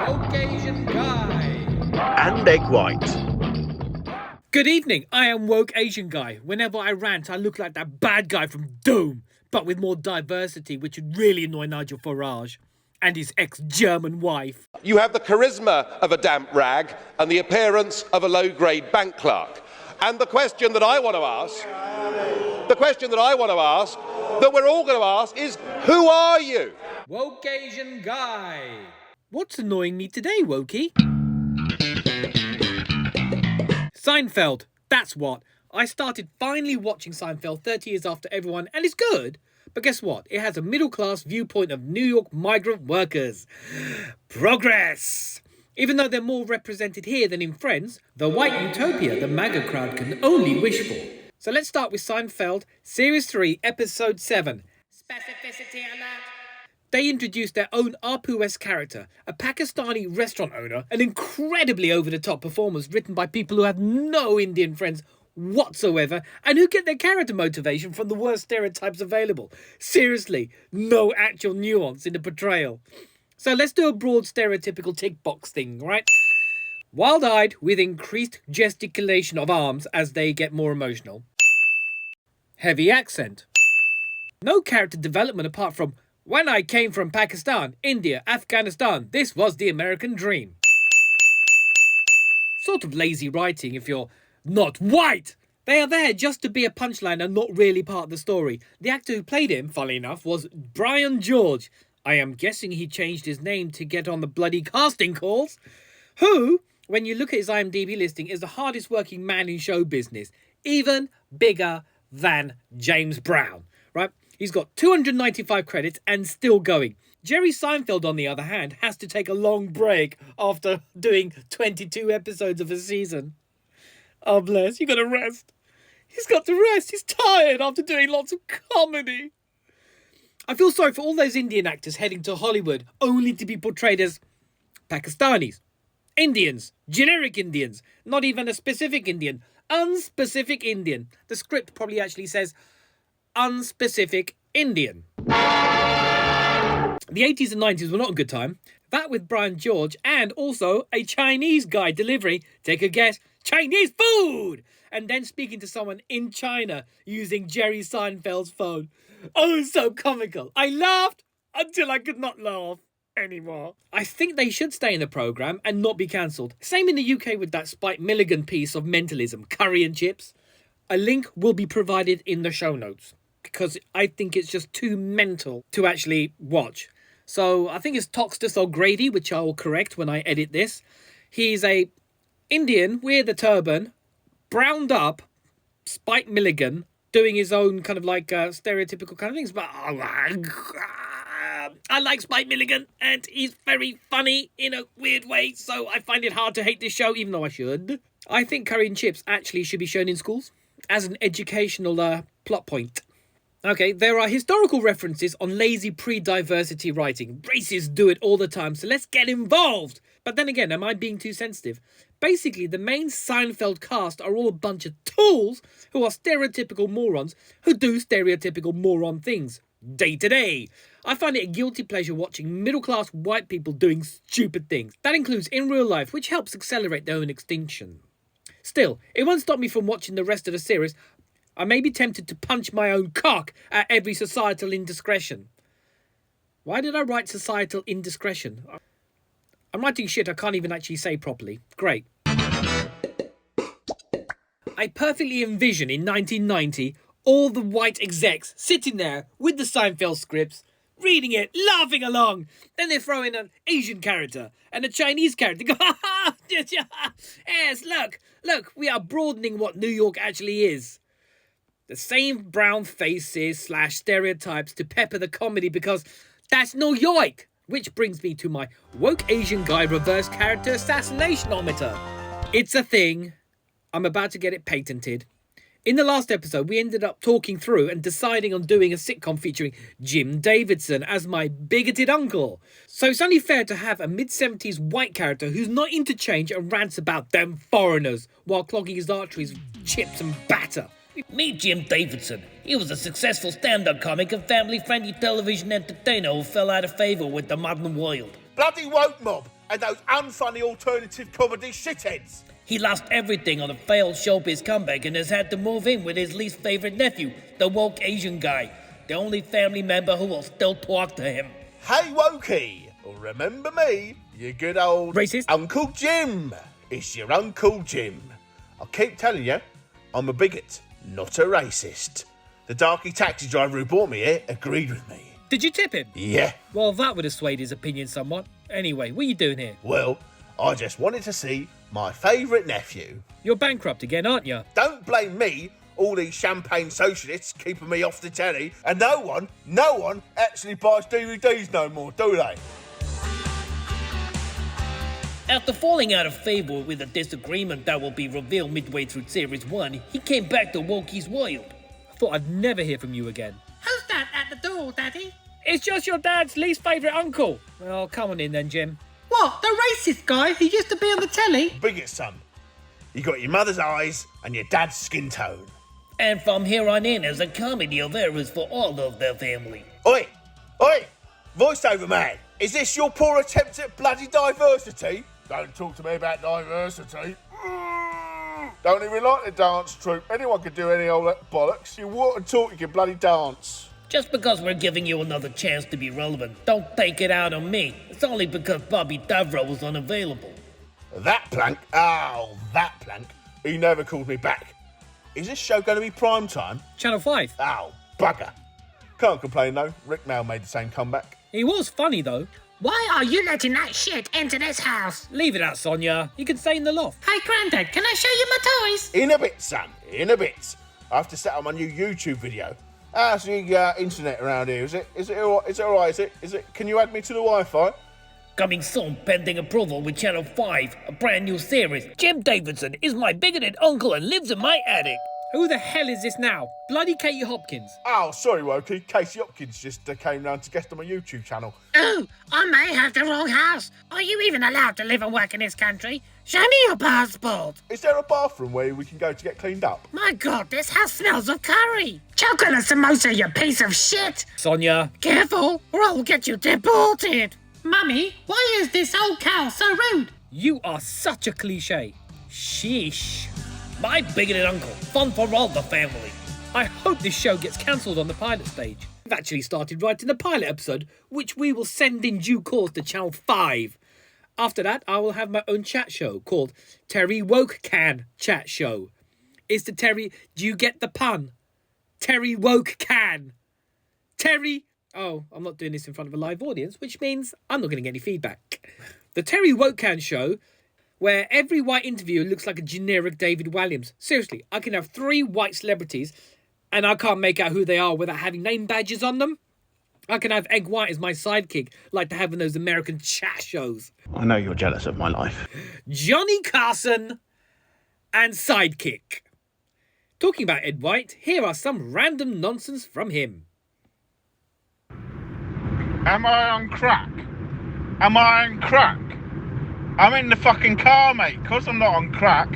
Woke Asian Guy. And Egg White. Good evening, I am Woke Asian Guy. Whenever I rant, I look like that bad guy from Doom, but with more diversity, which would really annoy Nigel Farage and his ex-German wife. You have the charisma of a damp rag and the appearance of a low-grade bank clerk. And the question that I want to ask, that we're all going to ask is, who are you? Woke Asian Guy. What's annoying me today, Wokey? Seinfeld, that's what. I started finally watching Seinfeld 30 years after everyone, and it's good. But guess what? It has a middle-class viewpoint of New York migrant workers. Progress! Even though they're more represented here than in Friends, the white utopia the MAGA crowd can only wish for. So let's start with Seinfeld, Series 3, Episode 7. Specificity alert! They introduced their own Apu-esque character, a Pakistani restaurant owner, and incredibly over-the-top performers written by people who have no Indian friends whatsoever and who get their character motivation from the worst stereotypes available. Seriously, no actual nuance in the portrayal. So let's do a broad stereotypical tick box thing, right? Wild-eyed with increased gesticulation of arms as they get more emotional. Heavy accent. No character development apart from, when I came from Pakistan, India, Afghanistan, this was the American dream. Sort of lazy writing if you're not white. They are there just to be a punchline and not really part of the story. The actor who played him, funnily enough, was Brian George. I am guessing he changed his name to get on the bloody casting calls. Who, when you look at his IMDb listing, is the hardest working man in show business. Even bigger than James Brown, right? He's got 295 credits and still going. Jerry Seinfeld, on the other hand, has to take a long break after doing 22 episodes of a season. Oh, bless, you gotta rest. He's got to rest. He's tired after doing lots of comedy. I feel sorry for all those Indian actors heading to Hollywood only to be portrayed as Pakistanis, Indians, generic Indians, not even a specific Indian, unspecific Indian. The script probably actually says unspecific Indian. The 80s and 90s were not a good time. That with Brian George and also a Chinese guy delivering, take a guess, Chinese food! And then speaking to someone in China using Jerry Seinfeld's phone. Oh, so comical. I laughed until I could not laugh anymore. I think they should stay in the programme and not be cancelled. Same in the UK with that Spike Milligan piece of mentalism, Curry and Chips. A link will be provided in the show notes because I think it's just too mental to actually watch. So I think it's Toxtus O'Grady, which I will correct when I edit this. He's a Indian with a turban, browned up, Spike Milligan, doing his own kind of like stereotypical kind of things. But I like Spike Milligan and he's very funny in a weird way. So I find it hard to hate this show, even though I should. I think Curry and Chips actually should be shown in schools as an educational plot point. Okay, there are historical references on lazy pre-diversity writing. Racists do it all the time, so let's get involved. But then again, am I being too sensitive? Basically, the main Seinfeld cast are all a bunch of tools who are stereotypical morons who do stereotypical moron things day to day. I find it a guilty pleasure watching middle-class white people doing stupid things. That includes in real life, which helps accelerate their own extinction. Still, it won't stop me from watching the rest of the series. I may be tempted to punch my own cock at every societal indiscretion. Why did I write societal indiscretion? I'm writing shit I can't even actually say properly. Great. I perfectly envision in 1990 all the white execs sitting there with the Seinfeld scripts, reading it, laughing along. Then they throw in an Asian character and a Chinese character. Go, yes, look, we are broadening what New York actually is. The same brown faces / stereotypes to pepper the comedy because that's New York. Which brings me to my woke Asian guy reverse character assassination-ometer. It's a thing. I'm about to get it patented. In the last episode, we ended up talking through and deciding on doing a sitcom featuring Jim Davidson as my bigoted uncle. So it's only fair to have a mid-70s white character who's not into change and rants about them foreigners while clogging his arteries with chips and batter. Meet Jim Davidson. He was a successful stand-up comic and family-friendly television entertainer who fell out of favour with the modern world. Bloody woke mob! and those unfunny alternative comedy shitheads. He lost everything on a failed showbiz comeback and has had to move in with his least favorite nephew, the woke Asian guy, the only family member who will still talk to him. Hey, Wokey, remember me, your good old... Racist? Uncle Jim. It's your Uncle Jim. I'll keep telling you, I'm a bigot, not a racist. The darky taxi driver who brought me here agreed with me. Did you tip him? Yeah. Well, that would have swayed his opinion somewhat. Anyway, what are you doing here? Well, I just wanted to see my favourite nephew. You're bankrupt again, aren't you? Don't blame me, all these champagne socialists keeping me off the telly, and no one actually buys DVDs no more, do they? After falling out of favour with a disagreement that will be revealed midway through Series 1, he came back to Wokey's world. I thought I'd never hear from you again. Who's that at the door, Daddy? It's just your dad's least favourite uncle. Well, come on in then, Jim. What, the racist guy who used to be on the telly? Bigot, son. You got your mother's eyes and your dad's skin tone. And from here on in, as a comedy of errors for all of their family. Oi! Oi! Voiceover man, is this your poor attempt at bloody diversity? Don't talk to me about diversity. Don't even like the dance troupe. Anyone can do any old that bollocks. You walk and talk, you can bloody dance. Just because we're giving you another chance to be relevant, don't take it out on me. It's only because Bobby Davro was unavailable. That plank? Oh, that plank. He never called me back. Is this show going to be prime time? Channel 5. Oh, bugger. Can't complain though. Rick Mail made the same comeback. He was funny though. Why are you letting that shit into this house? Leave it out, Sonia. You can stay in the loft. Hey, Grandad, can I show you my toys? In a bit, son. In a bit. I have to set up my new YouTube video. How's the internet around here? Is it all right? Is it? Can you add me to the Wi-Fi? Coming soon, pending approval with Channel 5, a brand new series. Jim Davidson is my bigoted uncle and lives in my attic. Who the hell is this now? Bloody Katie Hopkins. Oh, sorry, Wokey. Casey Hopkins just came round to guest on my YouTube channel. Oh, I may have the wrong house. Are you even allowed to live and work in this country? Show me your passport. Is there a bathroom where we can go to get cleaned up? My God, this house smells of curry. Choke on a samosa, you piece of shit. Sonia. Careful, or I'll get you deported. Mummy, why is this old cow so rude? You are such a cliche. Sheesh. My bigoted uncle, fun for all the family. I hope this show gets cancelled on the pilot stage. I've actually started writing the pilot episode, which we will send in due course to Channel 5. After that, I will have my own chat show called Terry Woke Can Chat Show. It's the Terry... Do you get the pun? Terry Woke Can. Terry... Oh, I'm not doing this in front of a live audience, which means I'm not going to get any feedback. The Terry Woke Can Show, where every white interviewer looks like a generic David Walliams. Seriously, I can have 3 white celebrities and I can't make out who they are without having name badges on them. I can have Egg White as my sidekick, like they have in those American chat shows. I know you're jealous of my life. Johnny Carson and sidekick. Talking about Ed White, here are some random nonsense from him. Am I on crack? Am I on crack? I'm in the fucking car, mate. Because I'm not on crack,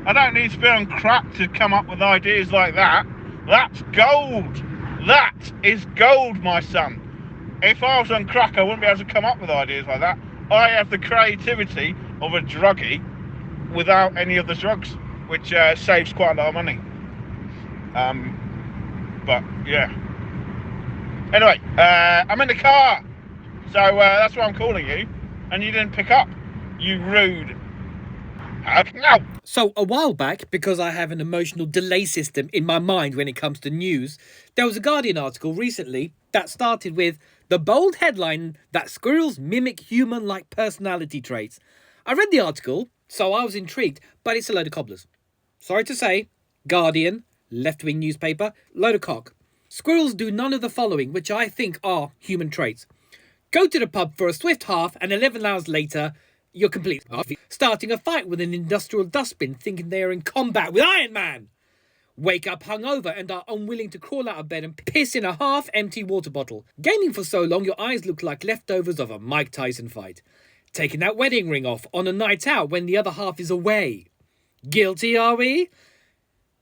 I don't need to be on crack to come up with ideas like that. That's gold. That is gold, my son. If I was on crack, I wouldn't be able to come up with ideas like that. I have the creativity of a druggie without any of the drugs, which saves quite a lot of money. But, yeah. Anyway, I'm in the car. So that's why I'm calling you. And you didn't pick up. You rude. No. So a while back, because I have an emotional delay system in my mind when it comes to news, there was a Guardian article recently that started with the bold headline that squirrels mimic human-like personality traits. I read the article, so I was intrigued, but it's a load of cobblers. Sorry to say, Guardian, left-wing newspaper, load of cock. Squirrels do none of the following, which I think are human traits. Go to the pub for a swift half, and 11 hours later, you're complete. Starting a fight with an industrial dustbin, thinking they are in combat with Iron Man. Wake up hungover and are unwilling to crawl out of bed and piss in a half-empty water bottle. Gaming for so long, your eyes look like leftovers of a Mike Tyson fight. Taking that wedding ring off on a night out when the other half is away. Guilty, are we?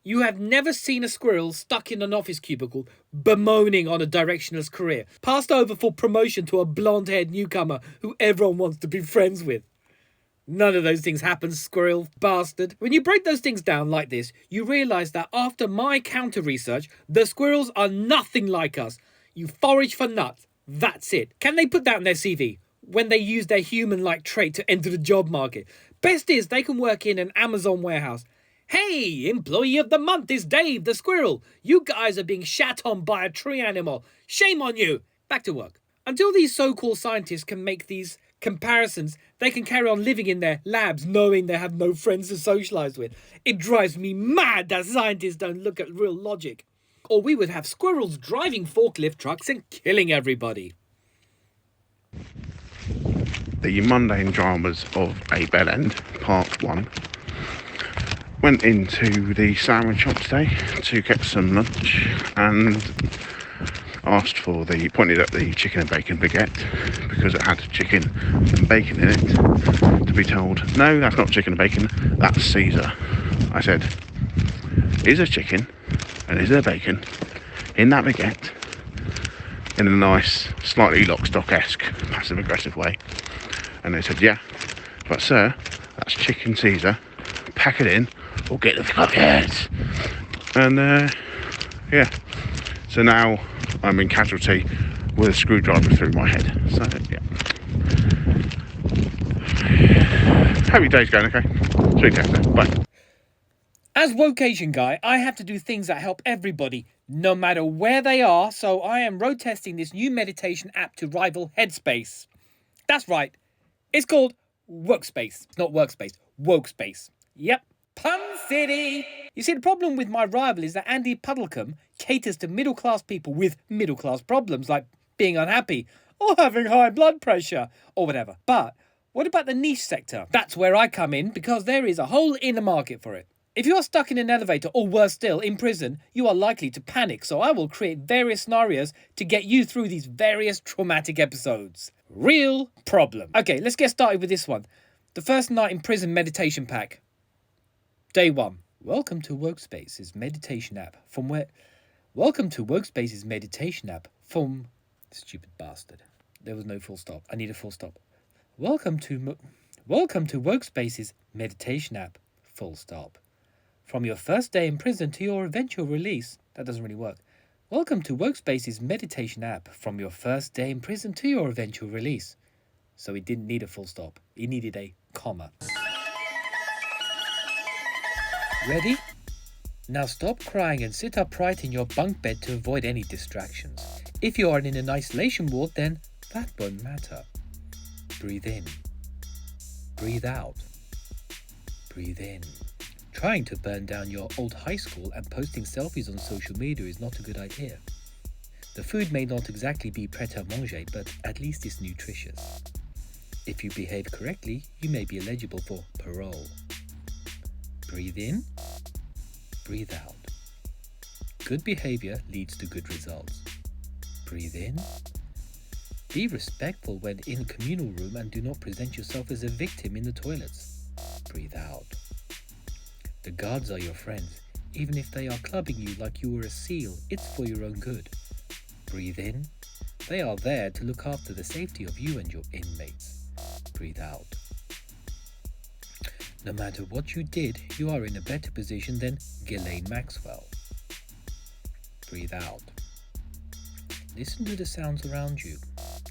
You have never seen a squirrel stuck in an office cubicle bemoaning on a directionless career, passed over for promotion to a blonde-haired newcomer who everyone wants to be friends with. None of those things happen, squirrel bastard. When you break those things down like this, you realise that after my counter research, the squirrels are nothing like us. You forage for nuts. That's it. Can they put that in their CV when they use their human-like trait to enter the job market? Best is they can work in an Amazon warehouse. Hey, employee of the month is Dave the squirrel. You guys are being shat on by a tree animal. Shame on you. Back to work. Until these so-called scientists can make these comparisons, they can carry on living in their labs knowing they have no friends to socialise with. It drives me mad that scientists don't look at real logic. Or we would have squirrels driving forklift trucks and killing everybody. The mundane dramas of a bell end, part 1. Went into the sandwich shop today to get some lunch and pointed at the chicken and bacon baguette because it had chicken and bacon in it, to be told, no, that's not chicken and bacon, that's Caesar. I said, is there chicken and is there bacon in that baguette? In a nice, slightly lock-stock-esque, passive-aggressive way. And they said, yeah, but sir, that's chicken Caesar, pack it in or get the fuck out. And yeah, so now I'm in casualty with a screwdriver through my head. So yeah. Hope your day's going okay. See you later. Bye. As woke Asian guy, I have to do things that help everybody, no matter where they are, so I am road testing this new meditation app to rival Headspace. That's right. It's called Workspace. It's not Workspace, Wokespace. Yep. Pun City! You see, the problem with my rival is that Andy Puddlecombe caters to middle-class people with middle-class problems like being unhappy or having high blood pressure or whatever. But what about the niche sector? That's where I come in because there is a whole inner market for it. If you are stuck in an elevator or worse still, in prison, you are likely to panic, so I will create various scenarios to get you through these various traumatic episodes. Real problem. Okay, let's get started with this one. The first night in prison meditation pack. Day 1. Welcome to Workspace's meditation app from where... Welcome to Workspace's meditation app from... Stupid bastard. There was no full stop. I need a full stop. Welcome to Workspace's meditation app. Full stop. From your first day in prison to your eventual release. That doesn't really work. Welcome to Workspace's meditation app. From your first day in prison to your eventual release. So it didn't need a full stop. It needed a comma. Ready? Now stop crying and sit upright in your bunk bed to avoid any distractions. If you are in an isolation ward, then that won't matter. Breathe in. Breathe out. Breathe in. Trying to burn down your old high school and posting selfies on social media is not a good idea. The food may not exactly be pret-a-manger, but at least it's nutritious. If you behave correctly, you may be eligible for parole. Breathe in, breathe out. Good behavior leads to good results. Breathe in. Be respectful when in a communal room and do not present yourself as a victim in the toilets. Breathe out. The guards are your friends. Even if they are clubbing you like you were a seal, it's for your own good. Breathe in. They are there to look after the safety of you and your inmates. Breathe out. No matter what you did, you are in a better position than Ghislaine Maxwell. Breathe out. Listen to the sounds around you.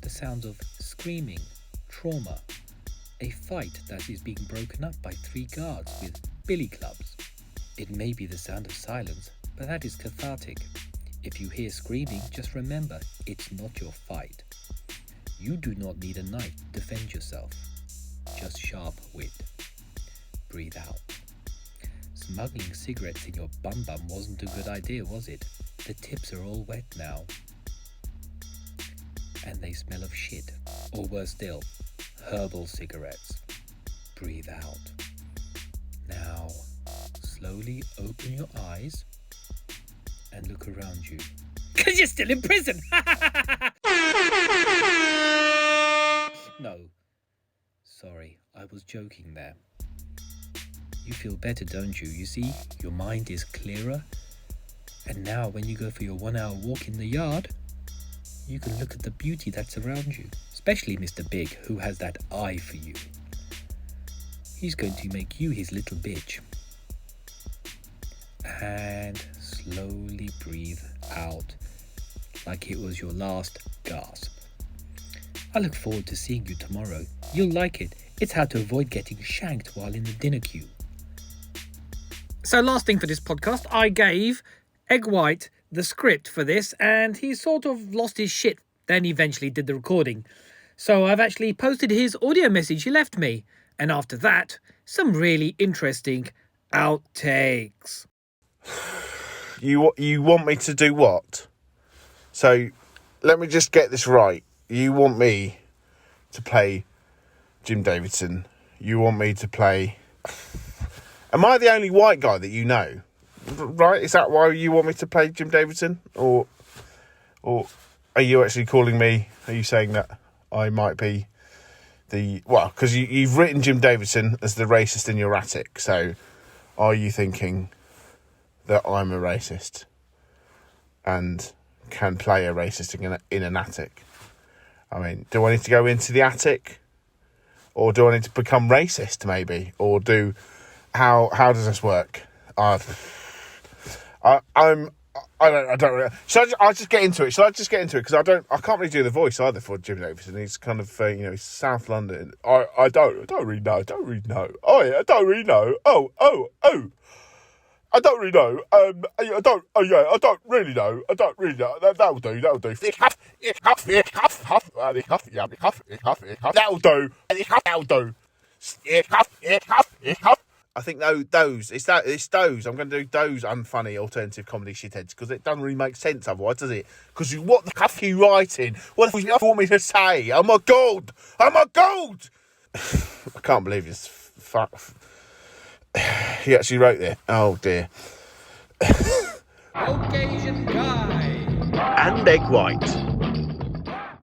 The sounds of screaming, trauma, a fight that is being broken up by 3 guards with billy clubs. It may be the sound of silence, but that is cathartic. If you hear screaming, just remember, it's not your fight. You do not need a knife to defend yourself, just sharp wit. Breathe out. Smuggling cigarettes in your bum wasn't a good idea, was it? The tips are all wet now. And they smell of shit. Or worse still, herbal cigarettes. Breathe out. Now, slowly open your eyes and look around you. 'Cause you're still in prison! No. Sorry, I was joking there. You feel better, don't you? You see, your mind is clearer. And now when you go for your 1-hour walk in the yard, you can look at the beauty that's around you. Especially Mr. Big, who has that eye for you. He's going to make you his little bitch. And slowly breathe out like it was your last gasp. I look forward to seeing you tomorrow. You'll like it. It's how to avoid getting shanked while in the dinner queue. So last thing for this podcast, I gave Egg White the script for this and he sort of lost his shit. Then he eventually did the recording. So I've actually posted his audio message he left me. And after that, some really interesting outtakes. You want me to do what? So, let me just get this right. You want me to play Jim Davidson. You want me to play... Am I the only white guy that you know? Right? Is that why you want me to play Jim Davidson? Or are you actually calling me... Are you saying that I might be the... Well, because you've written Jim Davidson as the racist in your attic. So, are you thinking that I'm a racist and can play a racist in an attic? I mean, do I need to go into the attic? Or do I need to become racist, maybe? Or do... How does this work? I don't really... Shall I just get into it? Shall I just get into it? Because I can't really do the voice either for Jim Davidson. He's kind of, he's South London. I don't really know. Oh, yeah, I don't really know. Oh. I don't really know. I don't really know. That'll do. That'll do. I think those. It's those. I'm going to do those unfunny alternative comedy shitheads because it doesn't really make sense otherwise, does it? Because what the fuck are you writing? What do you want me to say? Oh my god! I can't believe this. Fuck. He actually wrote there. Oh dear. Caucasian guy. And Egg White.